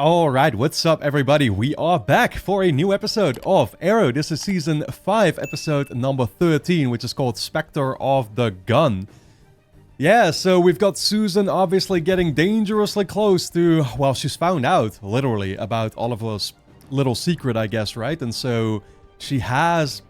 Alright, what's up everybody? We are back for a new episode of Arrow. This is season 5, episode number 13, which is called Spectre of the Gun. Yeah, so we've got Susan obviously getting dangerously close to, well, she's found out, literally, about Oliver's little secret, I guess, right? And so she has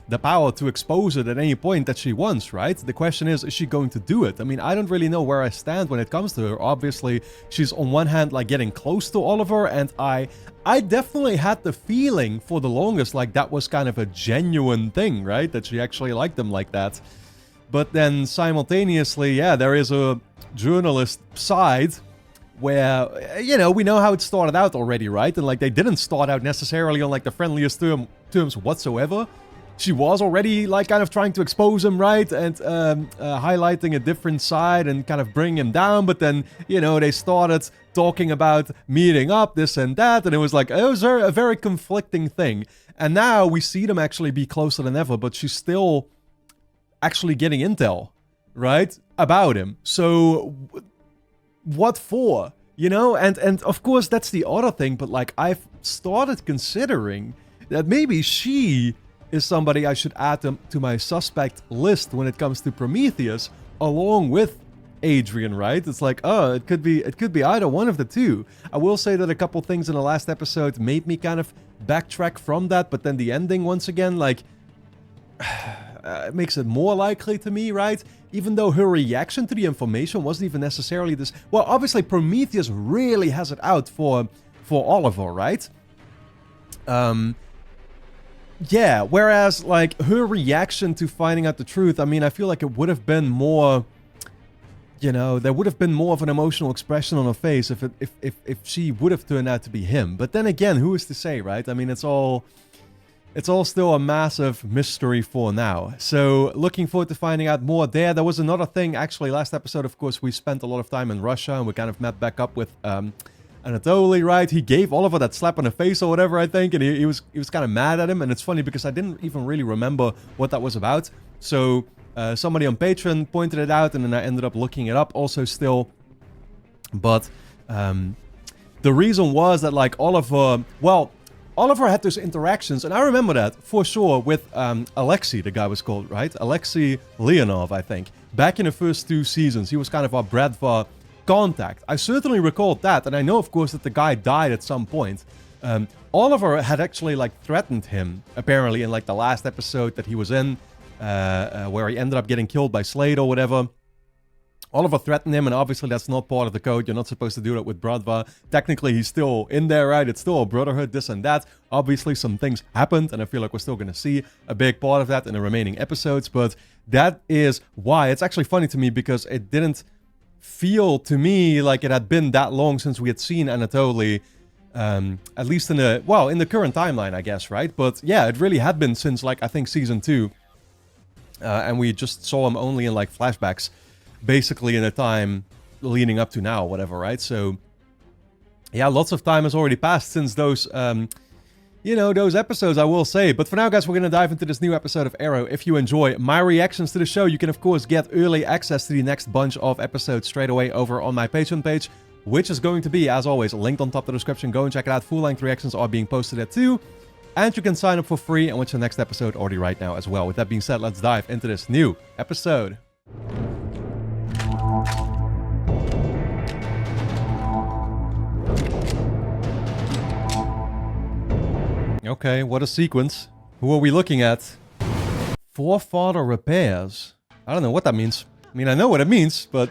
the power to expose it at any point that she wants, right? The question is she going to do it? I mean, I don't really know where I stand when it comes to her. Obviously, she's on one hand, like, getting close to Oliver, and I definitely had the feeling for the longest, like, that was kind of a genuine thing, right? That she actually liked him like that. But then, simultaneously, yeah, there is a journalist side where, you know, we know how it started out already, right? And, like, they didn't start out necessarily on, like, the friendliest terms whatsoever. She was already, like, kind of trying to expose him, right? And highlighting a different side and kind of bring him down. But then, you know, they started talking about meeting up, this and that. And it was like, it was a very conflicting thing. And now we see them actually be closer than ever. But she's still actually getting intel, right? About him. So, what for? You know? And of course, that's the other thing. But, like, I've started considering that maybe she is somebody I should add to my suspect list when it comes to Prometheus, along with Adrian, right? It's like, oh, it could be either one of the two. I will say that a couple things in the last episode made me kind of backtrack from that, but then the ending, once again, like, it makes it more likely to me, right? Even though her reaction to the information wasn't even necessarily this. Well, obviously, Prometheus really has it out for Oliver, right? Yeah, whereas, like, her reaction to finding out the truth, I mean, I feel like it would have been more, you know, there would have been more of an emotional expression on her face if she would have turned out to be him. But then again, who is to say, right? I mean, it's all still a massive mystery for now. So, looking forward to finding out more there. There was another thing, actually, last episode, of course, we spent a lot of time in Russia, and we kind of met back up with, Anatoly, right? He gave Oliver that slap on the face or whatever, I think, and he was kind of mad at him. And it's funny because I didn't even really remember what that was about. So somebody on Patreon pointed it out, and then I ended up looking it up also still. But the reason was that, like, Oliver had those interactions, and I remember that for sure with Alexei, the guy was called, right? Alexei Leonov, I think. Back in the first 2 seasons, he was kind of our Bradva contact. I certainly recalled that, and I know, of course, that the guy died at some point. Oliver had actually, like, threatened him, apparently, in, like, the last episode that he was in, where he ended up getting killed by Slade or whatever. Oliver threatened him, and obviously that's not part of the code. You're not supposed to do that with Bradva. Technically, he's still in there, right? It's still a brotherhood, this and that. Obviously, some things happened, and I feel like we're still going to see a big part of that in the remaining episodes, but that is why. It's actually funny to me because it didn't feel to me like it had been that long since we had seen Anatoly, at least in the current timeline, I guess, right? But yeah, it really had been since, like, I think season 2, and we just saw him only in, like, flashbacks, basically in the time leading up to now, whatever, right? So yeah, lots of time has already passed since those you know, those episodes, I will say. But for now, guys, we're going to dive into this new episode of Arrow. If you enjoy my reactions to the show, you can, of course, get early access to the next bunch of episodes straight away over on my Patreon page, which is going to be, as always, linked on top of the description. Go and check it out. Full-length reactions are being posted there too. And you can sign up for free and watch the next episode already right now as well. With that being said, let's dive into this new episode. Okay, what a sequence. Who are we looking at? Forefather repairs. I don't know what that means. I mean, I know what it means, but...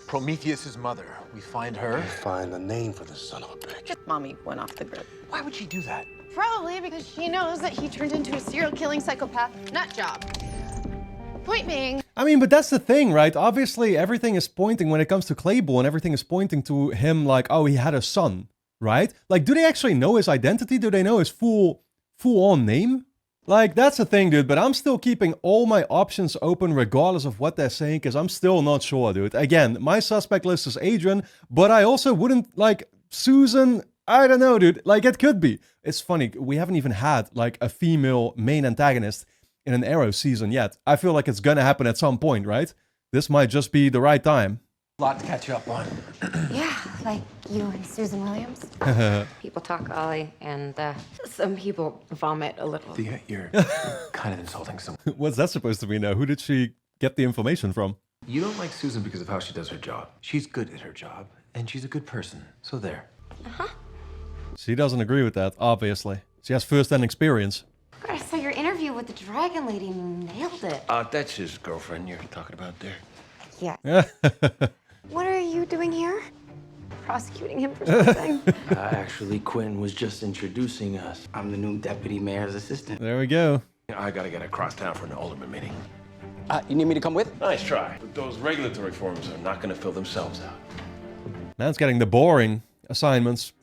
Prometheus's mother. We find her. Find a name for this son of a bitch. Mommy went off the grid. Why would she do that? Probably because she knows that he turned into a serial killing psychopath nut job. Point being... I mean, but that's the thing, right? Obviously, everything is pointing, when it comes to Claiborne, everything is pointing to him like, oh, he had a son, right? Like, do they actually know his identity? Do they know his full-on name? Like, that's the thing, dude, but I'm still keeping all my options open regardless of what they're saying, because I'm still not sure, dude. Again, my suspect list is Adrian, but I also wouldn't, like, Susan, I don't know, dude. Like, it could be. It's funny, we haven't even had, like, a female main antagonist in an Arrow season yet. I feel like it's gonna happen at some point, right? This might just be the right time. Lot to catch up on. Yeah, like you and Susan Williams. People talk Ollie, and some people vomit a little. Thea, you're kind of insulting someone. What's that supposed to mean now? Who did she get the information from? You don't like Susan because of how she does her job. She's good at her job, and she's a good person. So there. She doesn't agree with that, obviously. She has first-hand experience. God, so your interview with the Dragon Lady nailed it. That's his girlfriend you're talking about there. Yeah. What are you doing here? Prosecuting him for something? Actually, Quentin was just introducing us. I'm the new deputy mayor's assistant. There we go. I gotta get across town for an alderman meeting. You need me to come with? Nice try. But those regulatory forms are not gonna fill themselves out. Now it's getting the boring assignments.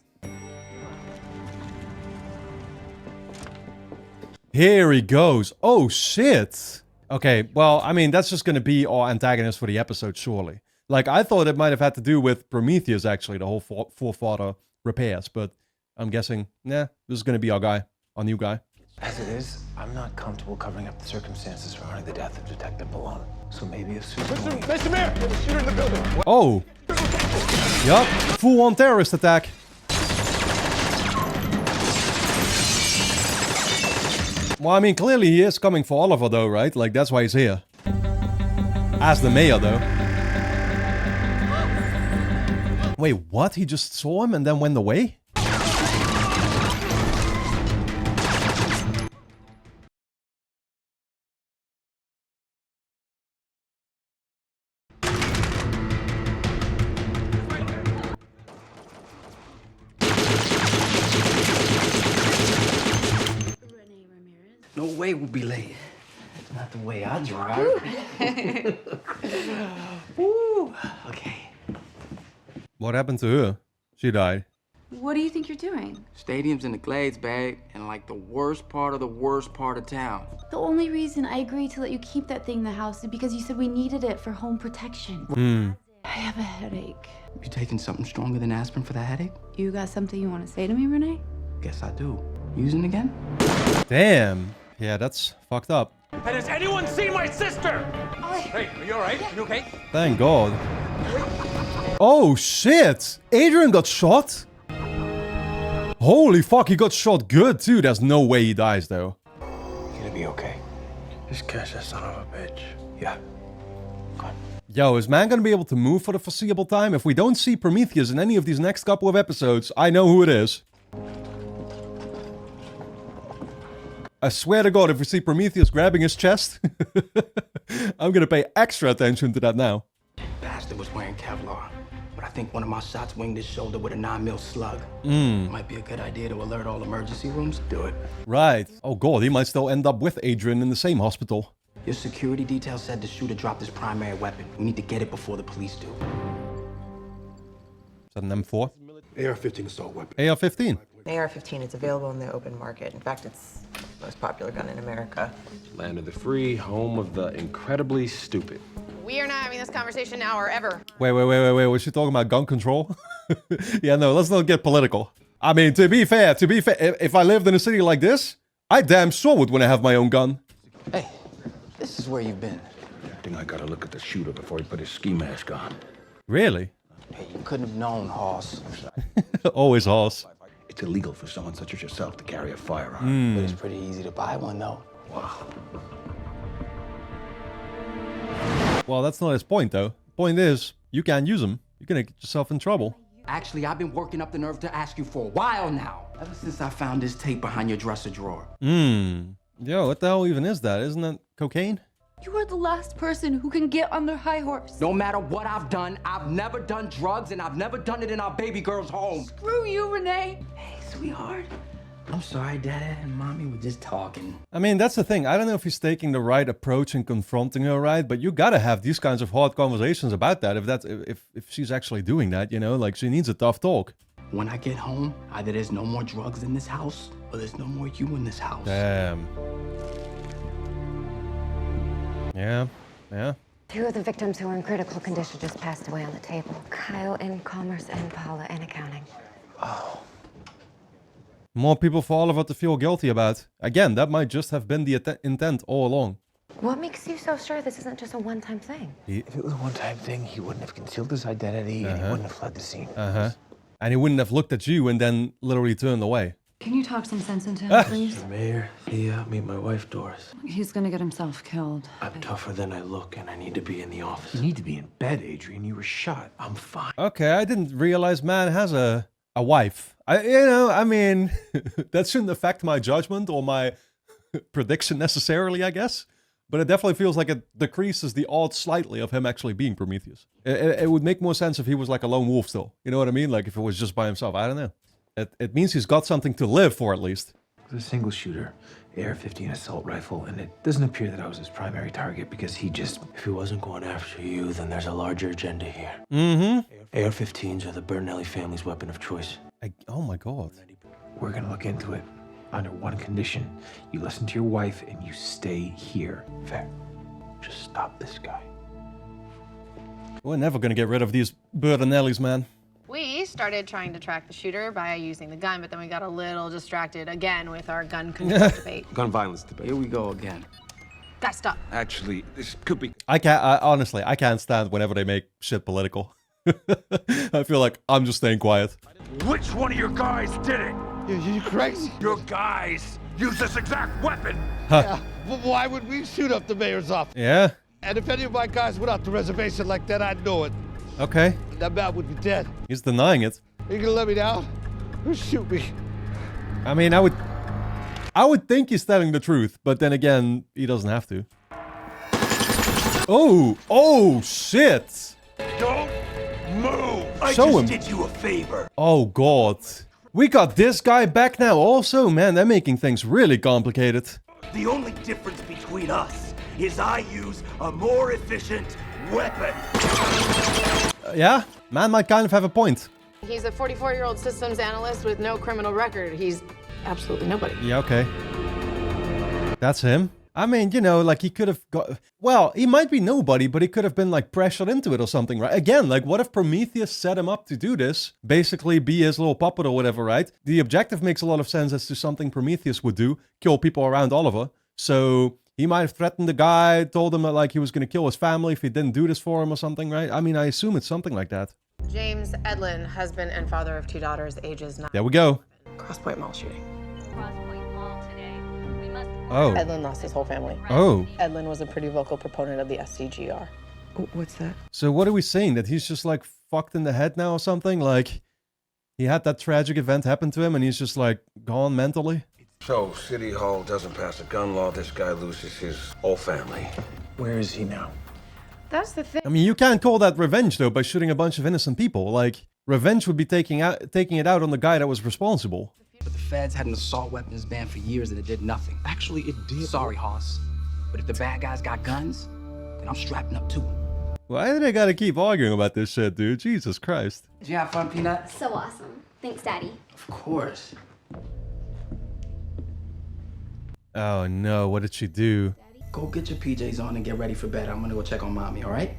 Here he goes. Oh, shit. Okay, well, I mean, that's just going to be our antagonist for the episode, surely. Like, I thought it might have had to do with Prometheus, actually, the whole forefather repairs. But I'm guessing, nah, this is going to be our guy, our new guy. As it is, I'm not comfortable covering up the circumstances surrounding the death of Detective Malone. So maybe if Susan... Mr. Mayor, there's a shooter in the building. Oh. Yup, full-on terrorist attack. Well, I mean, clearly he is coming for Oliver, though, right? Like, that's why he's here. As the mayor, though. Wait, what? He just saw him and then went away? No way we'll be late. Not the way I drive. Woo. Okay. What happened to her? She died. What do you think you're doing? Stadium's in the Glades, babe, and like the worst part of town. The only reason I agreed to let you keep that thing in the house is because you said we needed it for home protection. I have a headache. You taking something stronger than aspirin for that headache? You got something you want to say to me, Renee? Guess I do. Using again? Damn. Yeah, that's fucked up. Hey, has anyone seen my sister? Hey, are you all right? You okay? Thank God. Oh, shit. Adrian got shot? Holy fuck, he got shot good, too. There's no way he dies, though. You're gonna be okay. Just catch that son of a bitch. Yeah. Come on. Yo, is man gonna be able to move for the foreseeable time? If we don't see Prometheus in any of these next couple of episodes, I know who it is. I swear to God, if we see Prometheus grabbing his chest, I'm gonna pay extra attention to that now. Bastard was wearing Kevlar, but I think one of my shots winged his shoulder with a 9mm slug. Might be a good idea to alert all emergency rooms. Do it. Right. Oh God, he might still end up with Adrian in the same hospital. Your security detail said the shooter dropped his primary weapon. We need to get it before the police do. Is that an M4? AR-15 assault weapon. AR-15. AR-15 is available in the open market. In fact, it's the most popular gun in America. Land of the free, home of the incredibly stupid. We are not having this conversation now or ever. Wait. Was she talking about gun control? Yeah, no, let's not get political. I mean, to be fair, if I lived in a city like this, I damn sure would want to have my own gun. Hey, this is where you've been. I think I gotta look at the shooter before he put his ski mask on. Really? Hey, you couldn't have known, Hoss. Always horse. It's illegal for someone such as yourself to carry a firearm. But it's pretty easy to buy one, though. Wow. Well, that's not his point, though. Point is, you can't use them. You're gonna get yourself in trouble. Actually, I've been working up the nerve to ask you for a while now. Ever since I found this tape behind your dresser drawer. Yo, what the hell even is that? Isn't that cocaine? You are the last person who can get on their high horse. No matter what I've done, I've never done drugs, and I've never done it in our baby girl's home. Screw you, Renee. Hey, sweetheart. I'm sorry, Dad and Mommy were just talking. I mean, that's the thing. I don't know if he's taking the right approach in confronting her, right? But you gotta have these kinds of hard conversations about that. If she's actually doing that, you know, like she needs a tough talk. When I get home, either there's no more drugs in this house, or there's no more you in this house. Damn. Yeah. Two of the victims who were in critical condition just passed away on the table. Kyle in commerce and Paula in accounting. More people for Oliver to feel guilty about. Again, that might just have been the intent all along. What makes you so sure this isn't just a one-time thing? If it was a one-time thing, he wouldn't have concealed his identity and he wouldn't have fled the scene. And he wouldn't have looked at you and then literally turned away. Can you talk some sense into him, please? Mayor, Thea, meet my wife, Doris. He's gonna get himself killed. I'm tougher than I look, and I need to be in the office. You need to be in bed, Adrian. You were shot. I'm fine. Okay, I didn't realize man has a wife. I mean, that shouldn't affect my judgment or my prediction necessarily, I guess. But it definitely feels like it decreases the odds slightly of him actually being Prometheus. It would make more sense if he was like a lone wolf still. You know what I mean? Like if it was just by himself. I don't know. It means he's got something to live for at least. It was a single shooter, AR-15 assault rifle, and it doesn't appear that I was his primary target because he just... If he wasn't going after you, then there's a larger agenda here. AR-15s are the Bernelli family's weapon of choice. Oh my god. We're gonna look into it. Under one condition. You listen to your wife and you stay here. Fair. Just stop this guy. We're never gonna get rid of these Bernellis, man. We started trying to track the shooter by using the gun, but then we got a little distracted again with our gun control debate. Gun violence debate. Here we go again. Guys, stop. Actually, this could be... Honestly, I can't stand whenever they make shit political. I feel like I'm just staying quiet. Which one of your guys did it? You crazy? Your guys used this exact weapon. Yeah. Well, why would we shoot up the mayor's office? Yeah. And if any of my guys went out the reservation like that, I'd know it. Okay. That man would be dead. He's denying it. Are you gonna let me down? Or shoot me? I mean, I would think he's telling the truth, but then again, he doesn't have to. Oh shit! Don't move. Show him. Did you a favor. Oh god. We got this guy back now also? Man, they're making things really complicated. The only difference between us is I use a more efficient weapon. Yeah, man might kind of have a point. He's a 44-year-old systems analyst with no criminal record. He's absolutely nobody. Yeah, okay. That's him. I mean, you know, like he could have got... Well, he might be nobody, but he could have been like pressured into it or something, right? Again, like what if Prometheus set him up to do this? Basically be his little puppet or whatever, right? The objective makes a lot of sense as to something Prometheus would do. Kill people around Oliver. So he might have threatened the guy, told him that like he was going to kill his family if he didn't do this for him or something, right? I mean, I assume it's something like that. James Edlin, husband and father of 2 daughters, ages 9. There we go. Crosspoint Mall shooting. Oh. Edlin lost his whole family. Oh. Edlin was a pretty vocal proponent of the SCGR. What's that? So what are we saying? That he's just like fucked in the head now or something? Like he had that tragic event happen to him and he's just like gone mentally? So, City Hall doesn't pass a gun law, this guy loses his whole family. Where is he now? That's the thing. I mean, you can't call that revenge though by shooting a bunch of innocent people. Like revenge would be taking it out on the guy that was responsible. But the feds had an assault weapons ban for years and it did nothing. Actually, it did. Sorry, Hoss. But if the bad guys got guns, then I'm strapping up too. Why do they gotta keep arguing about this shit, dude? Jesus Christ. Did you have fun, Peanut? So awesome. Thanks, Daddy. Of course. Oh no, what did she do? Go get your PJs on and get ready for bed. I'm gonna go check on Mommy, all right?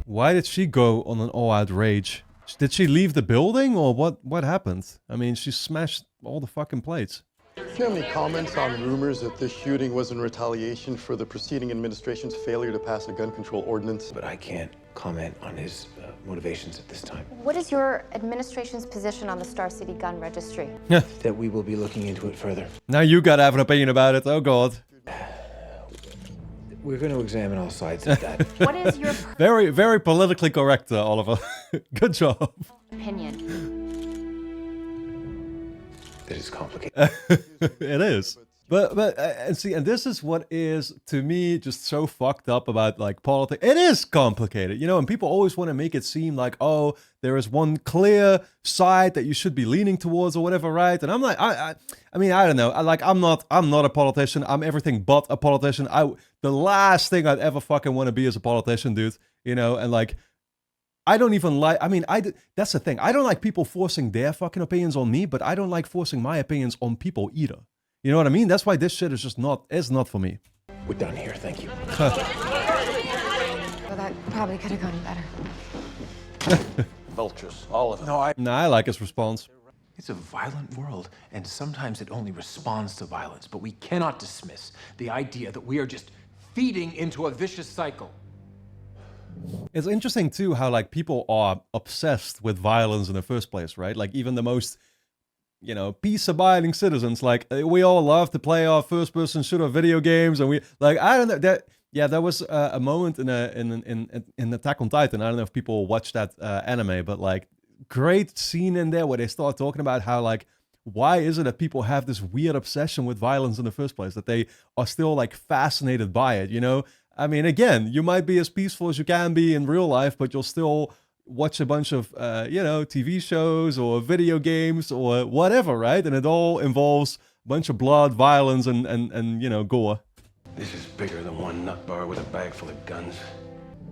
Why did she go on an all-out rage? Did she leave the building or what happened? I mean, she smashed all the fucking plates. Do you have any comments on rumors that this shooting was in retaliation for the preceding administration's failure to pass a gun control ordinance? But I can't comment on his motivations at this time. What is your administration's position on the Star City gun registry? That we will be looking into it further. Now you gotta have an opinion about it. Oh god. We're going to examine all sides of that. What is your very, very politically correct, Oliver. Good job. opinion? That is complicated. It is. But and see, and this is what is, to me, just so fucked up about, like, politics. It is complicated, you know, and people always want to make it seem like, oh, there is one clear side that you should be leaning towards or whatever, right? And I'm like, I mean, I don't know. I'm not a politician. I'm everything but a politician. The last thing I'd ever fucking want to be is a politician, dude, you know, and like, I don't even like, I mean, that's the thing. I don't like people forcing their fucking opinions on me, but I don't like forcing my opinions on people either. You know what I mean? That's why this shit is just not for me. We're done here, thank you. Well, that probably could have gone better. Vultures, all of them. Nah, I like his response. It's a violent world, and sometimes it only responds to violence, but we cannot dismiss the idea that we are just feeding into a vicious cycle. It's interesting too how like people are obsessed with violence in the first place, right? Like even the most, you know, peace-abiding citizens, like we all love to play our first-person shooter video games, and we like I don't know that. Yeah, there was a moment in Attack on Titan. I don't know if people watch that anime, but like great scene in there where they start talking about how like why is it that people have this weird obsession with violence in the first place, that they are still like fascinated by it, you know? I mean, again, you might be as peaceful as you can be in real life, but you'll still watch a bunch of, you know, TV shows or video games or whatever, right? And it all involves a bunch of blood, violence, and you know, gore. This is bigger than one nut bar with a bag full of guns.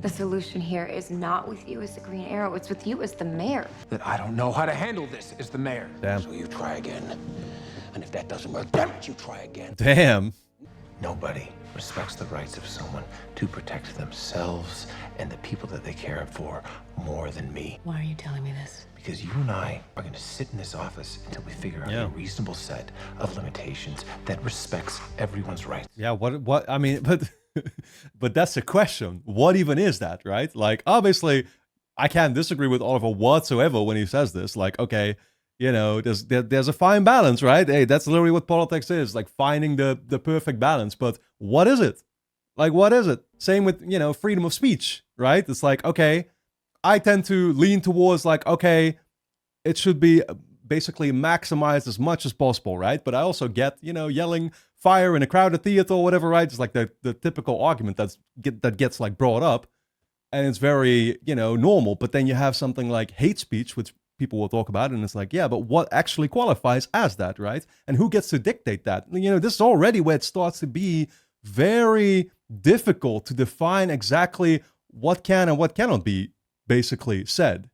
The solution here is not with you as the Green Arrow, it's with you as the mayor. That I don't know how to handle this as the mayor. Damn. So you try again. And if that doesn't work, damn it, you try again. Damn. Nobody respects the rights of someone to protect themselves and the people that they care for more than me. Why are you telling me this? Because you and I are going to sit in this office until we figure out a reasonable set of limitations that respects everyone's rights. Yeah, what, I mean, but that's the question. What even is that, right? Like, obviously, I can't disagree with Oliver whatsoever when he says this. Like, okay, you know, there's a fine balance, right? Hey, that's literally what politics is, like finding the perfect balance. But what is it? Like, what is it? Same with, you know, freedom of speech, right? It's like, okay, I tend to lean towards like, okay, it should be basically maximized as much as possible, right? But I also get, you know, yelling fire in a crowded theater or whatever, right? It's like the typical argument that gets like brought up, and it's very, you know, normal. But then you have something like hate speech, which people will talk about, and it's like, yeah, but what actually qualifies as that, right? And who gets to dictate that? You know, this is already where it starts to be very difficult to define exactly what can and what cannot be basically said,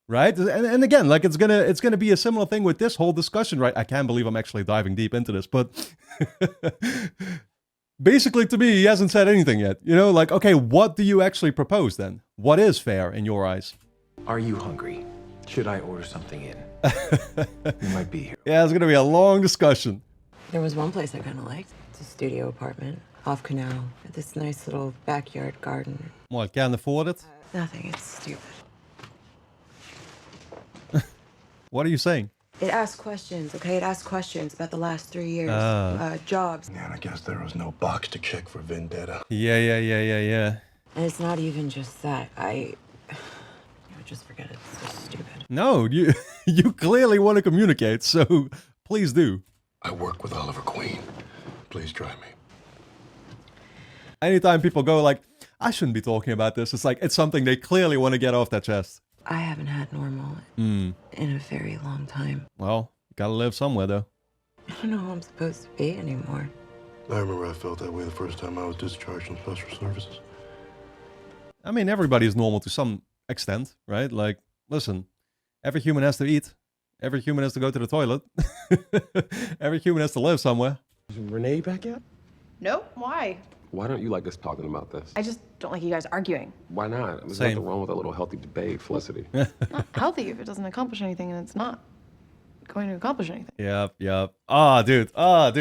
right? And again, like it's gonna be a similar thing with this whole discussion, right? I can't believe I'm actually diving deep into this, but basically to me, he hasn't said anything yet. You know, like, okay, what do you actually propose then? What is fair in your eyes? Are you hungry? Should I order something in? You might be here. Yeah, it's gonna be a long discussion. There was one place I kind of liked. It's a studio apartment off Canal with this nice little backyard garden. What, can't afford it? Nothing, it's stupid. What are you saying? It asks questions, okay? It asks questions about the last 3 years. Jobs. Man, I guess there was no box to check for vendetta. Yeah. And it's not even just that. Just forget it. It's so stupid. No, you clearly want to communicate, so please do. I work with Oliver Queen. Please try me. Anytime people go like, I shouldn't be talking about this, it's like, it's something they clearly want to get off their chest. I haven't had normal in a very long time. Well, gotta live somewhere though. I don't know who I'm supposed to be anymore. I remember I felt that way the first time I was discharged from special services. I mean, everybody's normal to some extent, right? Like, listen, every human has to eat. Every human has to go to the toilet. Every human has to live somewhere. Is Renee back yet? Nope. Why? Why don't you like us talking about this? I just don't like you guys arguing. Why not? There's Same. nothing wrong with a little healthy debate, Felicity. Not healthy if it doesn't accomplish anything, and it's not going to accomplish anything. Yep. Ah, dude. I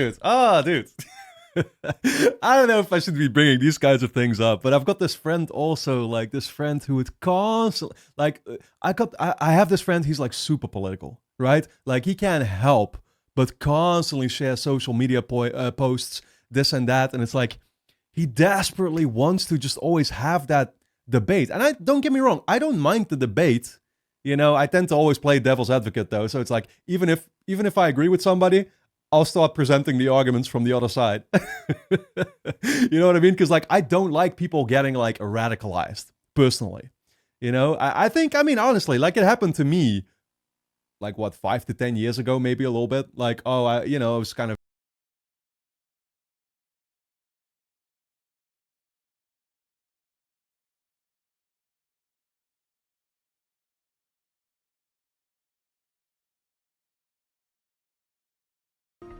don't know if I should be bringing these kinds of things up, but I've got this friend also, like this friend who would constantly, like, I have this friend, he's like super political, right? Like he can't help but constantly share social media posts, this and that, and it's like, he desperately wants to just always have that debate. And don't get me wrong, I don't mind the debate. You know, I tend to always play devil's advocate though. So it's like, even if I agree with somebody, I'll start presenting the arguments from the other side. You know what I mean? Because like, I don't like people getting like radicalized personally. You know, I think, I mean, honestly, like it happened to me like what, 5 to 10 years ago, maybe a little bit. Like, oh, I was kind of,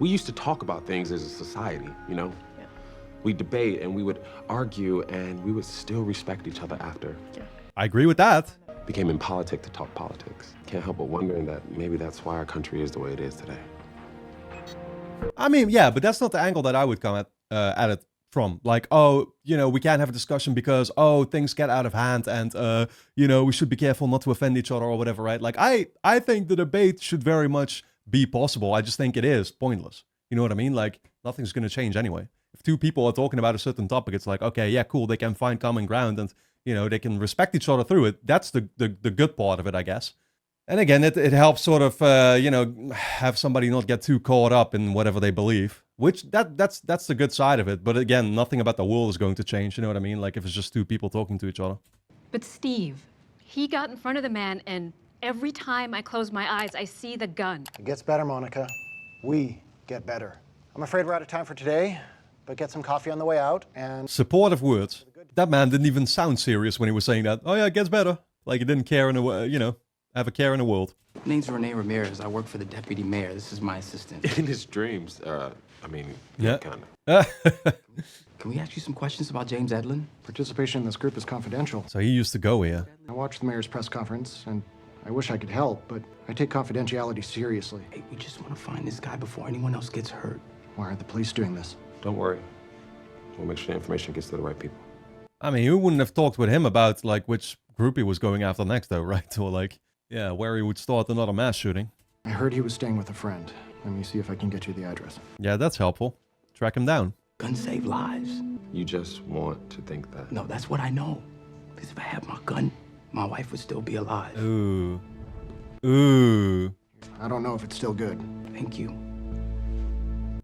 We used to talk about things as a society, you know? Yeah. We debate and we would argue and we would still respect each other after. I agree with that. became impolitic to talk politics. Can't help but wondering that maybe that's why our country is the way it is today. I mean, yeah, but that's not the angle that I would come at it from. Like, oh, you know, we can't have a discussion because, oh, things get out of hand and, you know, we should be careful not to offend each other or whatever, right? Like, I think the debate should very much be possible. I just think it is pointless. You know what I mean? Like, nothing's going to change anyway. If two people are talking about a certain topic, it's like, okay, yeah, cool, they can find common ground and, you know, they can respect each other through it. That's the good part of it, I guess. And again, it helps sort of, you know, have somebody not get too caught up in whatever they believe. Which, that's the good side of it. But again, nothing about the world is going to change, you know what I mean? Like, if it's just two people talking to each other. But Steve, he got in front of the man, and every time I close my eyes, I see the gun. It gets better, Monica. We get better. I'm afraid we're out of time for today, but get some coffee on the way out, and... Supportive words. That man didn't even sound serious when he was saying that. Oh yeah, it gets better. Like, he didn't care in a, you know, have a care in the world. Name's Rene Ramirez. I work for the deputy mayor. This is my assistant. In his dreams, I mean, yeah, kind of. Can we ask you some questions about James Edlin? Participation in this group is confidential. So he used to go here. I watched the mayor's press conference, and I wish I could help, but I take confidentiality seriously. Hey, we just want to find this guy before anyone else gets hurt. Why are the police doing this? Don't worry. We'll make sure the information gets to the right people. I mean, who wouldn't have talked with him about, like, which group he was going after next, though, right? Or, like, yeah, where he would start another mass shooting. I heard he was staying with a friend. Let me see if I can get you the address. Yeah, that's helpful. Track him down. Guns save lives. You just want to think that. No, that's what I know. Because if I had my gun, my wife would still be alive. Ooh. Ooh. I don't know if it's still good. Thank you.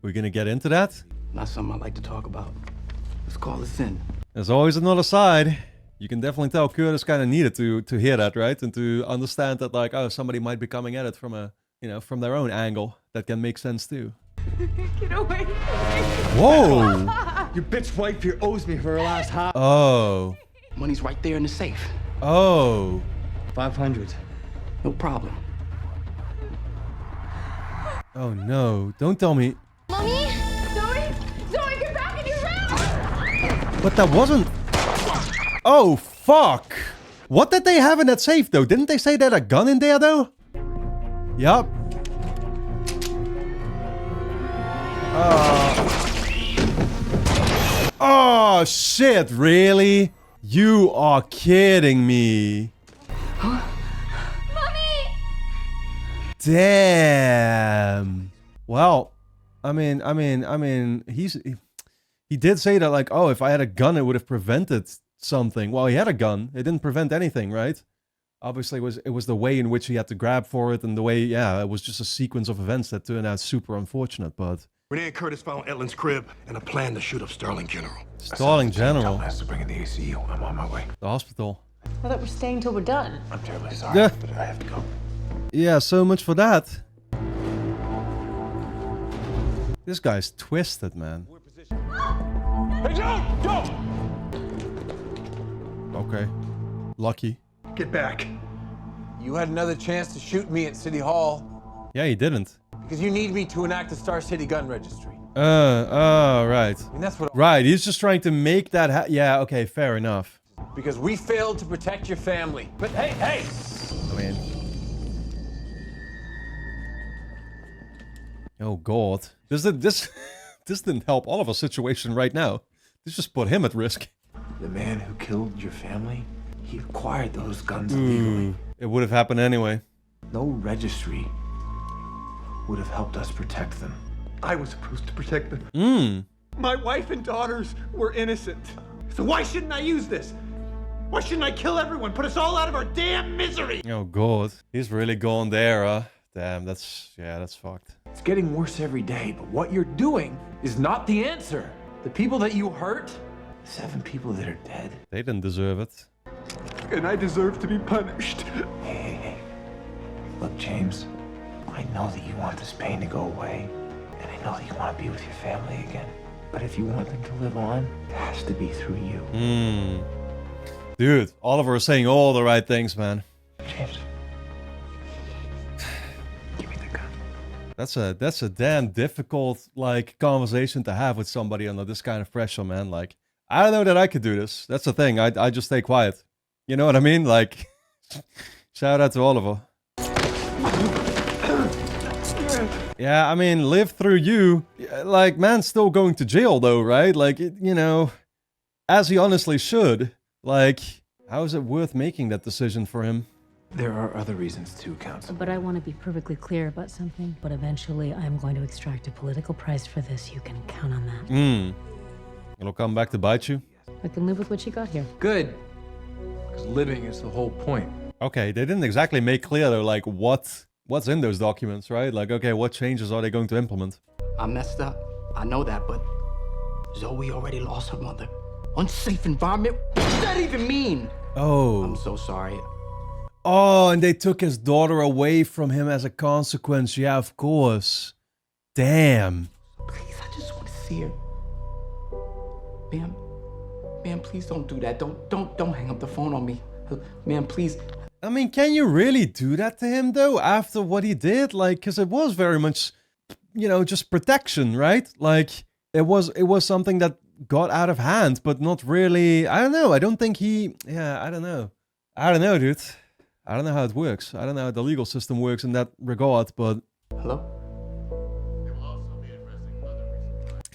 We're gonna get into that? Not something I like to talk about. Let's call this in. There's always another side. You can definitely tell Curtis kind of needed to hear that, right? And to understand that, like, oh, somebody might be coming at it from a, you know, from their own angle. That can make sense too. Get away. Whoa! Your bitch wife here owes me for her last half. Oh. Money's right there in the safe. Oh. 500. No problem. Oh no! Don't tell me. Mommy? Zoe, get back in your room! But that wasn't. Oh fuck! What did they have in that safe though? Didn't they say they had a gun in there though? Yup. Oh shit! Really? You are kidding me. Damn. Well, I mean, he did say that, like, oh, if I had a gun, it would have prevented something. Well, he had a gun. It didn't prevent anything, right? Obviously, it was the way in which he had to grab for it, and the way, yeah, it was just a sequence of events that turned out super unfortunate. But Renee and Curtis found Edlin's crib and a plan to shoot up Sterling General. Sterling General. Has to bring in the ACU. I'm on my way. The hospital. I thought we're staying till we're done. I'm terribly sorry, Yeah. but I have to go. Yeah, so much for that. This guy's twisted, man. Hey, Joe! Okay. Lucky. Get back. You had another chance to shoot me at City Hall. Yeah, he didn't. Because you need me to enact the Star City gun registry. Right. And that's what. Right, he's just trying to make that yeah, okay, fair enough. Because we failed to protect your family. But hey! I mean... Oh god. This didn't help Oliver's situation right now. This just put him at risk. The man who killed your family, he acquired those guns illegally. It would have happened anyway. No registry would have helped us protect them. I was supposed to protect them. My wife and daughters were innocent. So why shouldn't I use this? Why shouldn't I kill everyone? Put us all out of our damn misery! Oh god. He's really gone there, huh? Damn, that's fucked. It's getting worse every day, but what you're doing is not the answer. The people that you hurt, 7 people that are dead. They didn't deserve it. And I deserve to be punished. Hey. Look, James, I know that you want this pain to go away, and I know that you want to be with your family again. But if you want them to live on, it has to be through you. Dude, Oliver is saying all the right things, man. James. That's a damn difficult, like, conversation to have with somebody under this kind of pressure, man. Like, I don't know that I could do this. That's the thing. I just stay quiet. You know what I mean? Like, Shout out to Oliver. Yeah, I mean, live through you. Like, man's still going to jail though, right? Like, you know, as he honestly should. Like, how is it worth making that decision for him? There are other reasons too, Counsel. But I want to be perfectly clear about something. But eventually, I'm going to extract a political price for this. You can count on that. It'll come back to bite you. I can live with what you got here. Good. Because living is the whole point. Okay, they didn't exactly make clear though, like what's in those documents, right? Like, okay, what changes are they going to implement? I messed up. I know that, but Zoe already lost her mother. Unsafe environment? What does that even mean? Oh. I'm so sorry. Oh, and they took his daughter away from him as a consequence. Yeah, of course. Damn. Please, I just want to see her. Ma'am, please don't do that. Don't hang up the phone on me. Ma'am, please. I mean, can you really do that to him though, after what he did? Like, because it was very much, you know, just protection, right? Like, it was something that got out of hand, but not really. I don't know. I don't think he. Yeah, I don't know. I don't know, dude. I don't know how it works. I don't know how the legal system works in that regard, but. Hello?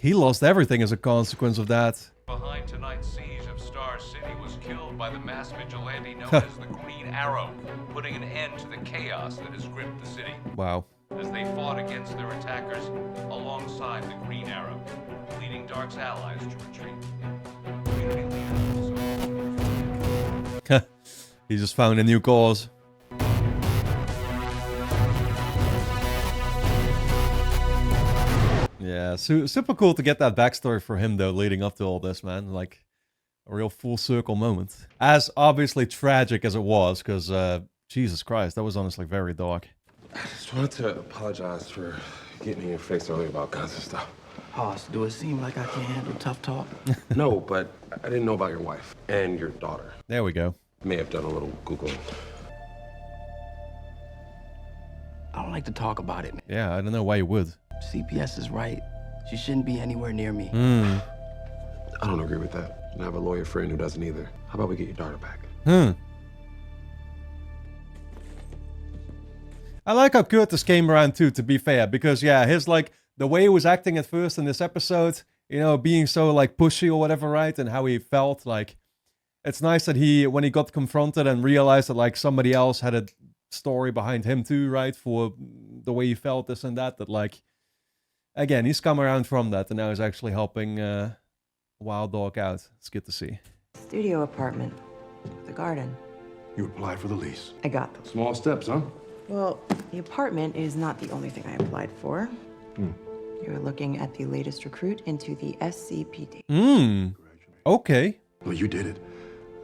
He lost everything as a consequence of that. Behind tonight's siege of Star City was killed by the mass vigilante known as the Green Arrow, putting an end to the chaos that has gripped the city. Wow. As they fought against their attackers alongside the Green Arrow, leading Dark's allies to retreat. He just found a new cause. Yeah, super cool to get that backstory for him though, leading up to all this, man. Like, a real full circle moment. As obviously tragic as it was, because, Jesus Christ, that was honestly very dark. I just wanted to apologize for getting in your face earlier about guns and stuff. Hoss, do it seem like I can't handle tough talk? No, but I didn't know about your wife and your daughter. There we go. May have done a little Googling. I don't like to talk about it, man. Yeah, I don't know why you would. CPS is right. She shouldn't be anywhere near me. I don't agree with that. And I have a lawyer friend who doesn't either. How about we get your daughter back? I like how Curtis came around too, to be fair, because yeah, his like, the way he was acting at first in this episode, you know, being so like pushy or whatever, right? And how he felt, like, it's nice that he, when he got confronted and realized that like somebody else had a story behind him too, right? For the way he felt, this and that like, again, he's come around from that and now he's actually helping Wild Dog out. It's good to see. Studio apartment with a garden. You applied for the lease. I got them. Small steps, huh? Well, the apartment is not the only thing I applied for. You're looking at the latest recruit into the SCPD. Okay. Well, you did it.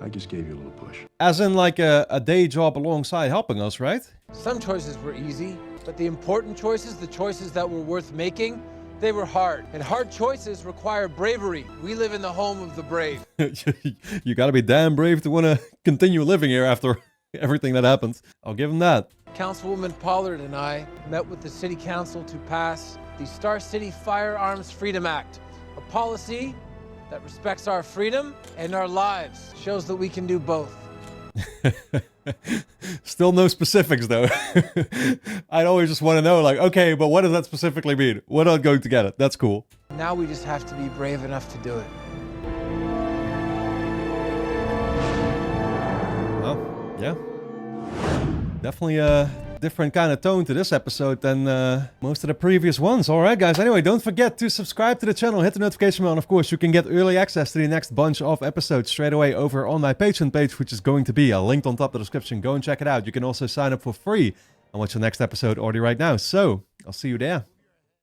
I just gave you a little push. As in like a day job alongside helping us, right? Some choices were easy, but the important choices, the choices that were worth making, they were hard. And hard choices require bravery. We live in the home of the brave. You gotta be damn brave to want to continue living here after everything that happens. I'll give him that. Councilwoman Pollard and I met with the City Council to pass the Star City Firearms Freedom Act, a policy that respects our freedom and our lives. Shows that we can do both. Still no specifics though. I'd always just want to know, like, okay, but what does that specifically mean? We're not going to get it. That's cool. Now we just have to be brave enough to do it. Well, yeah. Definitely a different kind of tone to this episode than most of the previous ones. Alright guys, anyway, don't forget to subscribe to the channel, hit the notification bell, and of course you can get early access to the next bunch of episodes straight away over on my Patreon page, which is going to be linked on top of the description. Go and check it out. You can also sign up for free and watch the next episode already right now. So, I'll see you there.